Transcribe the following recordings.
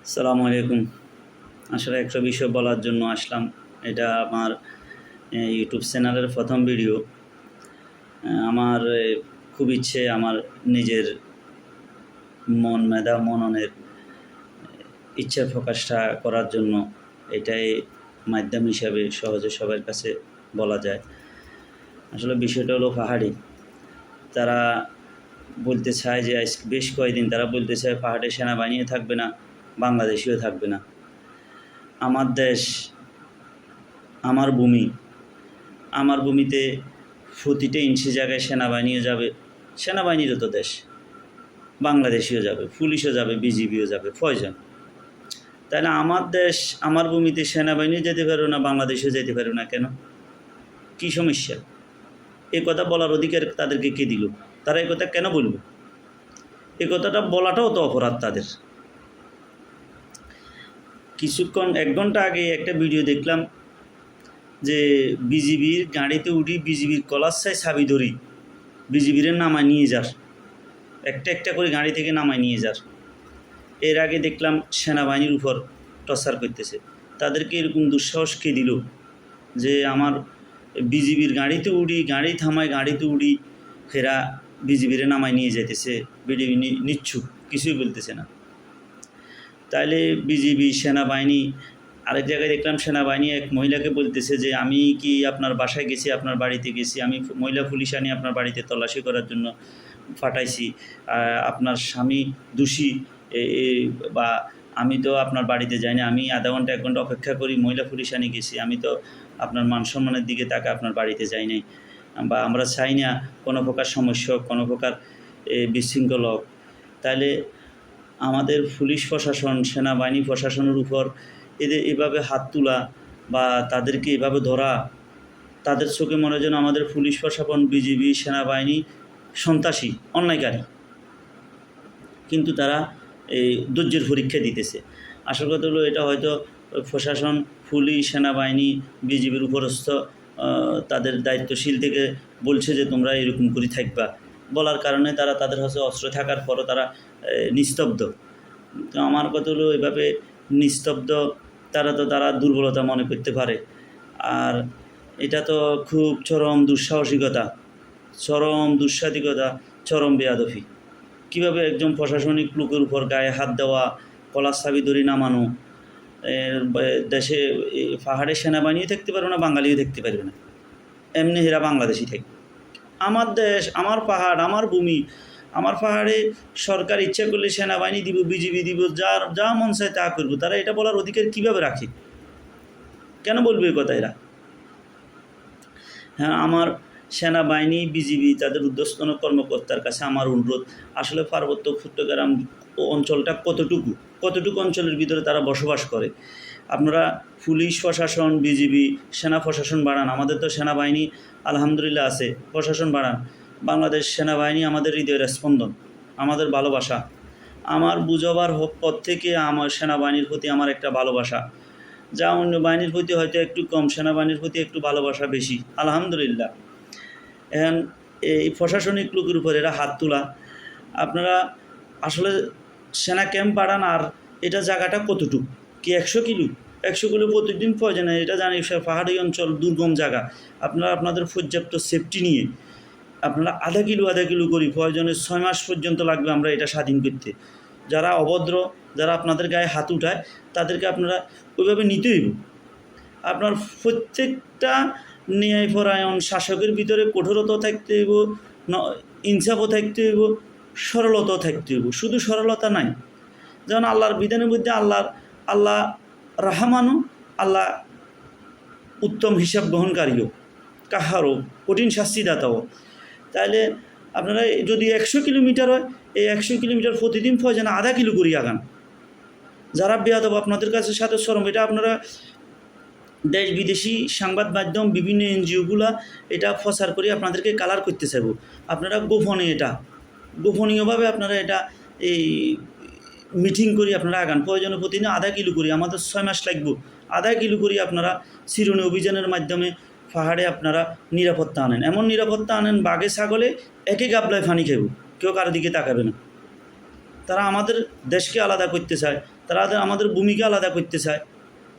আসসালামু আলাইকুম। আসলে একটা বিষয় বলার জন্য আসলাম। এটা আমার ইউটিউব চ্যানেলের প্রথম ভিডিও। আমার খুব ইচ্ছে আমার নিজের মন মেধা মননের ইচ্ছার প্রকাশটা করার জন্য এটাই মাধ্যম হিসাবে সহজে সবার কাছে বলা যায়। আসলে বিষয়টা হলো পাহাড়ি। তারা বলতে চায় যে আজ বেশ কয়েকদিন তারা বলতে চায় পাহাড়ে সেনাবাহিনীও থাকবে না, বাংলাদেশীও থাকবে না। আমার দেশ, আমার ভূমি, আমার ভূমিতে প্রতিটা ইঞ্চি জায়গায় সেনাবাহিনীও যাবে, সেনাবাহিনীরও তো দেশ, বাংলাদেশিও যাবে, পুলিশও যাবে, বিজিবিও যাবে, প্রয়োজন। তাহলে আমার দেশ, আমার ভূমিতে সেনাবাহিনীও যেতে পারবে না, বাংলাদেশেও যেতে পারবে না, কেন? কী সমস্যা? এ কথা বলার অধিকার তাদেরকে কে দিল? তারা এ কথা কেন বলবে? এ কথাটা বলাটাও তো অপরাধ তাদের। কিছুক্ষণ 1 ঘন্টা আগে একটা ভিডিও দেখলাম যে বিজিবির গাড়িতে উঠি, বিজিবির কলার চাই চাবি ধরি, বিজিবির নামায় নিয়ে যার, একটা একটা করে গাড়ি থেকে নামায় নিয়ে যার। এর আগে দেখলাম সেনাবাহিনীর উপর টর্চার করতেছে। তাদেরকে এরকম দুঃসাহস কে দিল যে আমার বিজিবির গাড়িতে উড়ি, গাড়ি থামায়, গাড়িতে উড়ি, ফেরা বিজিবিরে নামায় নিয়ে যাইতেছে, বিজিবি নিচ্ছুক, কিছুই বলতেছে না। তাইলে বিজিবি সেনাবাহিনী, আরেক জায়গায় দেখলাম সেনাবাহিনী এক মহিলাকে বলতেছে যে আমি কি আপনার বাসায় গেছি, আপনার বাড়িতে গেছি, আমি মহিলা পুলিশ আনি আপনার বাড়িতে তল্লাশি করার জন্য পাঠাইছি, আপনার স্বামী দোষী, বা আমি তো আপনার বাড়িতে যাইনি, আমি আধা ঘন্টা 1 ঘন্টা অপেক্ষা করি, মহিলা পুলিশ আনি গেছি, আমি তো আপনার মান সম্মানের দিকে তাকে আপনার বাড়িতে যাই নাই, বা আমরা চাই না কোনো প্রকার সমস্যা, কোনো প্রকার বিশৃঙ্খল হোক। তাহলে আমাদের পুলিশ প্রশাসন, সেনাবাহিনী প্রশাসনের উপর এদের এভাবে হাত তোলা বা তাদেরকে এভাবে ধরা, তাদের চোখে মনে হয় যেন আমাদের পুলিশ প্রশাসন, বিজিবি, সেনাবাহিনী সন্ত্রাসী, অন্যায়কারী। কিন্তু তারা এই ধৈর্যের পরীক্ষা দিতেছে। আসল কথা হলো এটা হয়তো প্রশাসন, পুলিশ, সেনাবাহিনী, বিজিবির উপরস্থ তাদের দায়িত্বশীল থেকে বলছে যে তোমরা এরকম করে থাকবা, বলার কারণে তারা তাদের কাছে অস্ত্র থাকার পরও তারা নিস্তব্ধ। তো আমার কথা হলো এভাবে নিস্তব্ধ, তারা দুর্বলতা মনে করতে পারে। আর এটা তো খুব চরম দুঃসাহসিকতা, চরম দুঃসাহসিকতা, চরম বেয়াদফি। কীভাবে একজন প্রশাসনিক লোকের উপর গায়ে হাত দেওয়া, কলার চাবি ধরে নামানো, দেশে পাহাড়ে সেনাবাহিনীও থাকতে পারবে না, বাঙালিও থাকতে পারবে না, এমনি হেরা বাংলাদেশই থাকবে। আমার দেশ, আমার পাহাড়, আমার ভূমি, আমার পাহাড়ে সরকার ইচ্ছা করলে সেনাবাহিনী দিব, বিজিবি দিব, যা মন চায় তা করবো। তারা এটা বলার অধিকার কীভাবে রাখে? কেন বলবে এ কথা এরা? হ্যাঁ, আমার সেনাবাহিনী, বিজিবি, তাদের ঊর্ধ্বতন কর্মকর্তার কাছে আমার অনুরোধ, আসলে পার্বত্য চট্টগ্রাম অঞ্চলটা কতটুকু অঞ্চলের ভিতরে তারা বসবাস করে। আপনারা পুলিশ প্রশাসন, বিজিবি, সেনা প্রশাসন বাড়ান। আমাদের তো সেনাবাহিনী আলহামদুলিল্লাহ আছে, প্রশাসন বাড়ান। বাংলাদেশ সেনাবাহিনী আমাদের হৃদয়ের স্পন্দন, আমাদের ভালোবাসা। আমার বুঝবার পর থেকে আমার সেনাবাহিনীর প্রতি আমার একটা ভালোবাসা, যা অন্য বাহিনীর প্রতি হয়তো একটু কম, সেনাবাহিনীর প্রতি একটু ভালোবাসা বেশি, আলহামদুলিল্লাহ। এখন এই প্রশাসনিক লোকের উপর এরা হাত তোলা, আপনারা আসলে সেনা ক্যাম্প বাড়ান, আর এটা জায়গাটা কতটুকু, কি 100 কিলো? 100 কিলো প্রতিদিন প্রয়োজন, এটা জানি পাহাড়ি অঞ্চল, দুর্গম জায়গা। আপনারা আপনাদের পর্যাপ্ত সেফটি নিয়ে আপনারা আধা কিলো করি, প্রয়োজনে 6 মাস পর্যন্ত লাগবে আমরা এটা স্বাধীন করতে। যারা অভদ্র, যারা আপনাদের গায়ে হাত উঠায়, তাদেরকে আপনারা ওইভাবে নিতে হইব। আপনার প্রত্যেকটা ন্যায়পরায়ণ শাসকের ভিতরে কঠোরতাও থাকতে হইব, ইনসাফও থাকতে হইব, সরলতাও থাকতে হইব। শুধু সরলতা নাই, যেমন আল্লাহর বিধানের মধ্যে আল্লাহ রাহমানও, আল্লাহ উত্তম হিসাব গ্রহণকারীও, কাহারও কঠিন শাস্তিদাতাও। তাহলে আপনারা যদি 100 কিলোমিটার হয়, এই 100 কিলোমিটার প্রতিদিন প্রয়োজন আধা কিলো করি আগান। যারা বেয়াদব আপনাদের কাছে সাথে শরম, এটা আপনারা দেশ বিদেশি সংবাদ মাধ্যম, বিভিন্ন এনজিওগুলা এটা প্রচার করে আপনাদেরকে কালার করতে চাইব। আপনারা গোপনীয়ভাবে আপনারা এটা এই মিটিং করি আপনারা আগান, প্রয়োজনে প্রতিদিন আধা কিলো করি, আমাদের 6 মাস লাগবে, আধা কিলো করি আপনারা চিরুনি অভিযানের মাধ্যমে পাহাড়ে আপনারা নিরাপত্তা আনেন। এমন নিরাপত্তা আনেন, বাঘে ছাগলে একে গাবলায় পানি খাইব, কেউ কারো দিকে তাকাবে না। তারা আমাদের দেশকে আলাদা করতে চায়, তারা আমাদের ভূমিকা আলাদা করতে চায়,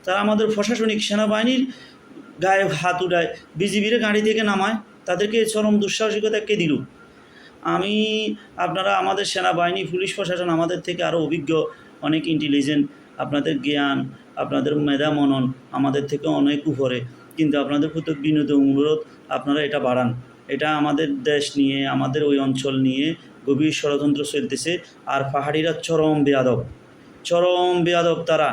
তারা আমাদের প্রশাসনিক সেনাবাহিনীর গায়ে হাত উঠায়, বিজিবির গাড়ি থেকে নামায়, তাদেরকে চরম দুঃসাহসিকতা কে দিল? আমি আপনারা আমাদের সেনাবাহিনী, পুলিশ প্রশাসন আমাদের থেকে আরও অভিজ্ঞ, অনেক ইন্টেলিজেন্ট, আপনাদের জ্ঞান, আপনাদের মেধা মনন আমাদের থেকে অনেক উপরে, কিন্তু আপনাদের প্রতি বিনীত অনুরোধ, আপনারা এটা বাড়ান। এটা আমাদের দেশ নিয়ে, আমাদের ওই অঞ্চল নিয়ে গভীর ষড়যন্ত্র চলতেছে। আর পাহাড়িরা চরম বেয়াদব তারা।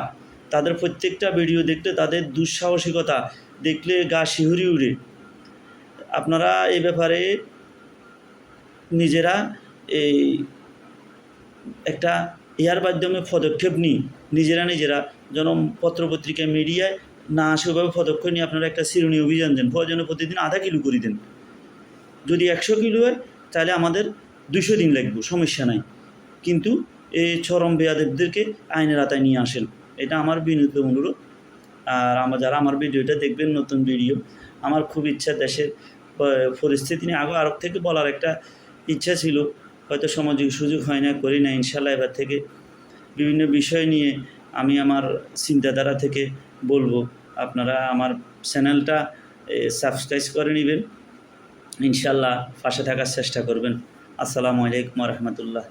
তাদের প্রত্যেকটা ভিডিও দেখলে, তাদের দুঃসাহসিকতা দেখলে গা শিহরি উড়ে। আপনারা এই ব্যাপারে নিজেরা এই একটা ইয়ার মাধ্যমে পদক্ষেপ নিই, নিজেরা যেন পত্রপত্রিকায়, মিডিয়ায় না আসে ওইভাবে পদক্ষেপ নিয়ে আপনারা একটা চিরুনি অভিযান দেন। প্রয়োজনে প্রতিদিন আধা কিলো করে দেন। যদি 100 কিলো হয় তাহলে আমাদের 200 দিন লাগবে, সমস্যা নাই। কিন্তু এই চরম বেয়াদবদেরকে আইনের আওতায় নিয়ে আসেন, এটা আমার বিনীত অনুরোধ। আর যারা আমার ভিডিওটা দেখবেন, নতুন ভিডিও, আমার খুব ইচ্ছা দেশের পরিস্থিতি নিয়ে আরব থেকে বলার একটা ইচ্ছা ছিল, হয়তো সুযোগ হয় না, করি না। ইনশাল্লাহ এবার থেকে বিভিন্ন বিষয় নিয়ে আমি আমার চিন্তাধারা থেকে বলবো। আপনারা আমার চ্যানেলটা সাবস্ক্রাইব করে নেবেন, ইনশাল্লাহ পাশে থাকার চেষ্টা করবেন। আসসালামু আলাইকুম রহমতুল্লাহ।